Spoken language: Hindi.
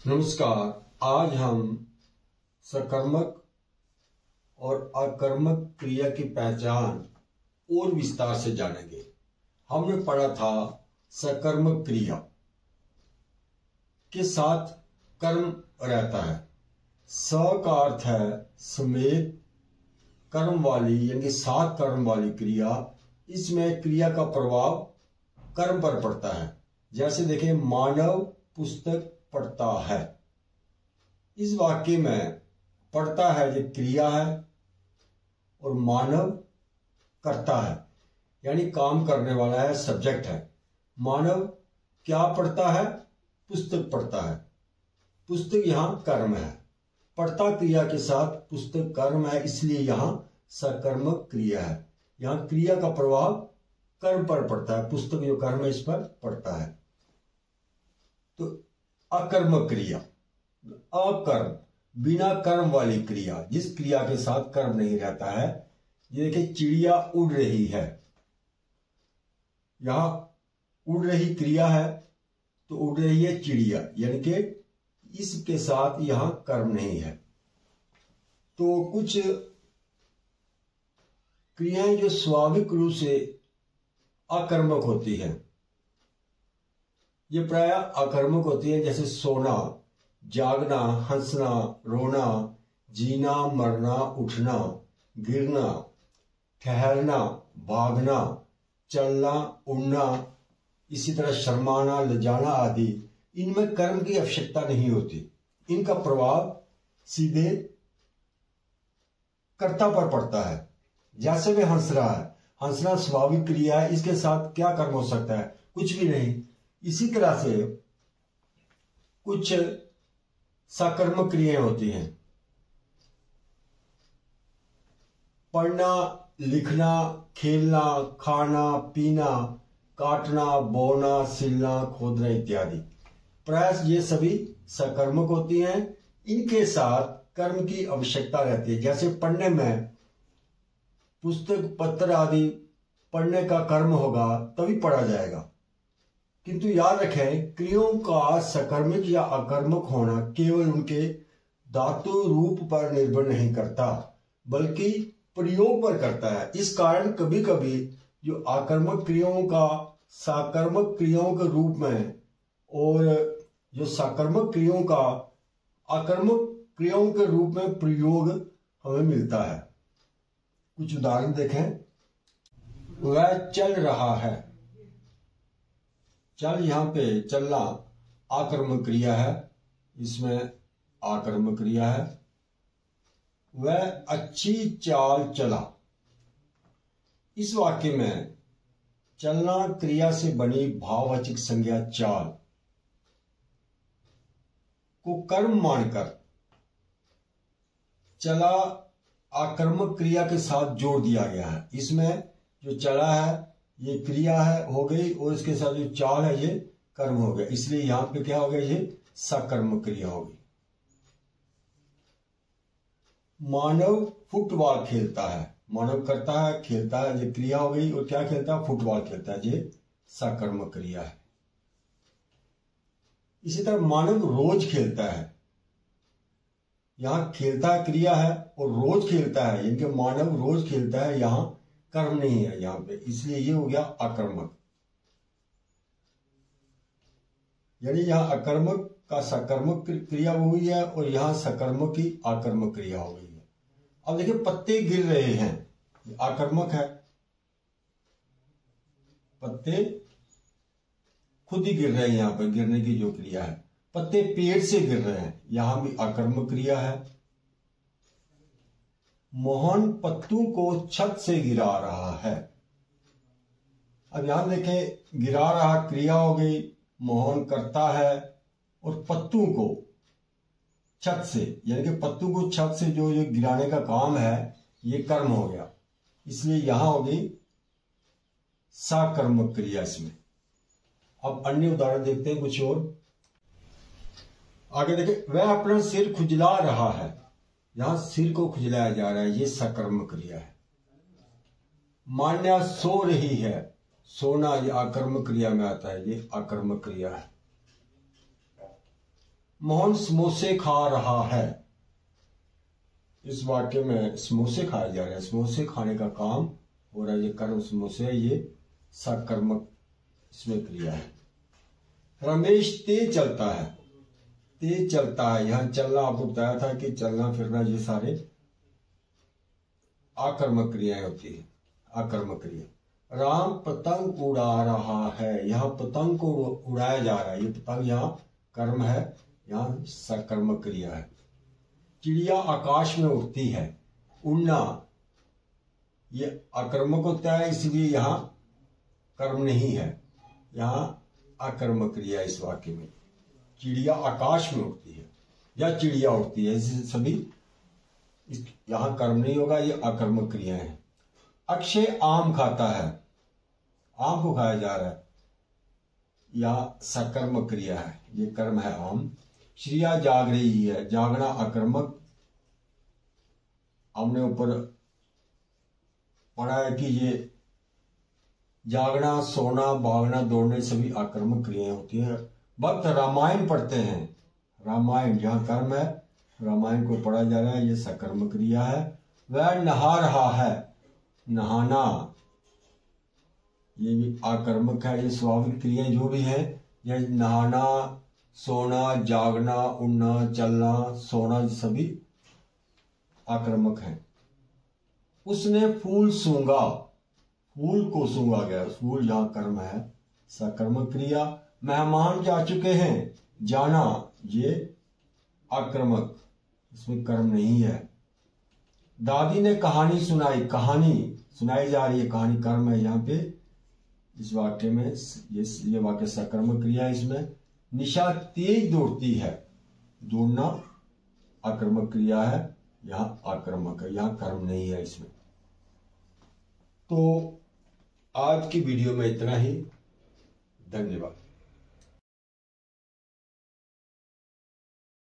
नमस्कार। आज हम सकर्मक और अकर्मक क्रिया की पहचान और विस्तार से जानेंगे। हमने पढ़ा था सकर्मक क्रिया के साथ कर्म रहता है। स का अर्थ है समेत कर्म वाली यानी साथ कर्म वाली क्रिया। इसमें क्रिया का प्रभाव कर्म पर पड़ता है। जैसे देखें, मानव पुस्तक पढ़ता है। इस वाक्य में पढ़ता है ये क्रिया है और मानव करता है, यानी काम करने वाला है, सब्जेक्ट है। मानव क्या पढ़ता है? पुस्तक पढ़ता है। पुस्तक यहां कर्म है। पढ़ता क्रिया के साथ पुस्तक कर्म है, इसलिए यहां सकर्मक क्रिया है। यहां क्रिया का प्रभाव कर्म पर पड़ता है। पुस्तक जो कर्म है इस पर पड़ता है। तो अकर्मक क्रिया, अकर्म बिना कर्म वाली क्रिया, जिस क्रिया के साथ कर्म नहीं रहता है। ये देखिए, चिड़िया उड़ रही है। यहां उड़ रही क्रिया है तो उड़ रही है चिड़िया, यानी कि इसके साथ यहां कर्म नहीं है। तो कुछ क्रियाएं जो स्वाभाविक रूप से अकर्मक होती हैं, ये प्राय अकर्मक होती है। जैसे सोना, जागना, हंसना, रोना, जीना, मरना, उठना, गिरना, ठहरना, भागना, चलना, उड़ना, इसी तरह शर्माना, लजाना आदि। इनमें कर्म की आवश्यकता नहीं होती। इनका प्रभाव सीधे कर्ता पर पड़ता है। जैसे वे हंस रहा है, हंसना स्वाभाविक क्रिया है, इसके साथ क्या कर्म हो सकता है? कुछ भी नहीं। इसी तरह से कुछ सकर्मक क्रियाएं होती हैं। पढ़ना, लिखना, खेलना, खाना, पीना, काटना, बोना, सिलना, खोदना इत्यादि। प्रायः ये सभी सकर्मक होती हैं। इनके साथ कर्म की आवश्यकता रहती है। जैसे पढ़ने में पुस्तक पत्र आदि पढ़ने का कर्म होगा तभी पढ़ा जाएगा। किंतु याद रखें, क्रियाओं का सकर्मक या अकर्मक होना केवल उनके धातु रूप पर निर्भर नहीं करता, बल्कि प्रयोग पर करता है। इस कारण कभी कभी जो अकर्मक क्रियाओं का सकर्मक क्रियाओं के रूप में और जो सकर्मक क्रियाओं का अकर्मक क्रियाओं के रूप में प्रयोग हमें मिलता है। कुछ उदाहरण देखें। वह चल रहा है। चल, यहां पे चलना आकर्मक क्रिया है, इसमें आकर्मक क्रिया है। वह अच्छी चाल चला। इस वाक्य में चलना क्रिया से बनी भाववाचक संज्ञा चाल को कर्म मानकर चला आकर्मक क्रिया के साथ जोड़ दिया गया है। इसमें जो चला है ये क्रिया है हो गई, और इसके साथ जो चाल है ये कर्म हो गया। इसलिए यहां पे क्या हो गया? ये सकर्मक क्रिया हो गई। मानव फुटबॉल खेलता है। मानव करता है, खेलता है, ये क्रिया हो गई। और क्या खेलता है? फुटबॉल खेलता है, ये सकर्मक क्रिया है। इसी तरह मानव रोज खेलता है। यहां खेलता है क्रिया है और रोज खेलता है, यानी कि मानव रोज खेलता है, यहां कर्म नहीं है यहां पे, इसलिए ये हो गया अकर्मक। यानी यहां अकर्मक का सकर्मक क्रिया हुई है और यहां सकर्मक की आकर्मक क्रिया हो गई है। अब देखिए, पत्ते गिर रहे हैं, आकर्मक है। पत्ते खुद ही गिर रहे हैं, यहां पर गिरने की जो क्रिया है। पत्ते पेड़ से गिर रहे हैं, यहां भी आकर्मक क्रिया है। मोहन पत्तों को छत से गिरा रहा है। अब यहां देखें, गिरा रहा क्रिया हो गई, मोहन करता है, और पत्तों को छत से, यानी कि पत्तों को छत से जो गिराने का काम है ये कर्म हो गया। इसलिए यहां हो गई सकर्मक क्रिया इसमें। अब अन्य उदाहरण देखते हैं कुछ और। आगे देखें, वह अपना सिर खुजला रहा है। यहां सिर को खुजलाया जा रहा है, ये सकर्मक क्रिया है। मान्या सो रही है। सोना ये आकर्मक क्रिया में आता है, ये आकर्मक क्रिया है। मोहन समोसे खा रहा है। इस वाक्य में समोसे खाए जा रहे हैं, समोसे खाने का काम हो रहा है। ये कर्म समोसे है, ये सकर्मक इसमें क्रिया है। रमेश तेज चलता है। तेज चलता है, यहां चलना आपको बताया था कि चलना फिरना ये सारे आकर्मक क्रियाएं होती है, आकर्मक क्रिया। राम पतंग उड़ा रहा है, यहाँ पतंग को उड़ाया जा रहा है, ये पतंग यहाँ कर्म है, यहाँ सकर्मक क्रिया है। चिड़िया आकाश में उड़ती है। उड़ना ये अकर्मक होता है, इसलिए यहाँ कर्म नहीं है, यहाँ अकर्मक क्रिया इस वाक्य में। चिड़िया आकाश में उड़ती है या चिड़िया उड़ती है, इससे सभी यहां कर्म नहीं होगा, ये अकर्मक क्रिया है। अक्षय आम खाता है, आम को खाया जा रहा है, यह सकर्मक क्रिया है, ये कर्म है आम। श्रिया जाग रही है, जागना अकर्मक। हमने ऊपर पढ़ा है कि ये जागना, सोना, भागना, दौड़ने सभी आकर्मक क्रियाएं होती है। भक्त रामायण पढ़ते हैं, रामायण जहां कर्म है, रामायण को पढ़ा जा रहा है, ये सकर्मक क्रिया है। वह नहा रहा है, नहाना ये भी आकर्मक है। ये स्वाभाविक क्रियाएं जो भी है, यह नहाना, सोना, जागना, उड़ना, चलना, सोना सभी आकर्मक है। उसने फूल सूंघा, फूल को सूंघा गया, फूल जहां कर्म है, सकर्मक क्रिया। मेहमान जा चुके हैं, जाना ये आक्रमक, इसमें कर्म नहीं है। दादी ने कहानी सुनाई, कहानी सुनाई जा रही है, कहानी कर्म है यहाँ पे इस वाक्य में, ये वाक्य सकर्मक क्रिया है इसमें। निशा तेज दौड़ती है, दौड़ना आक्रमक क्रिया है, यहाँ आक्रमक है, यहाँ कर्म नहीं है इसमें। तो आज की वीडियो में इतना ही, धन्यवाद।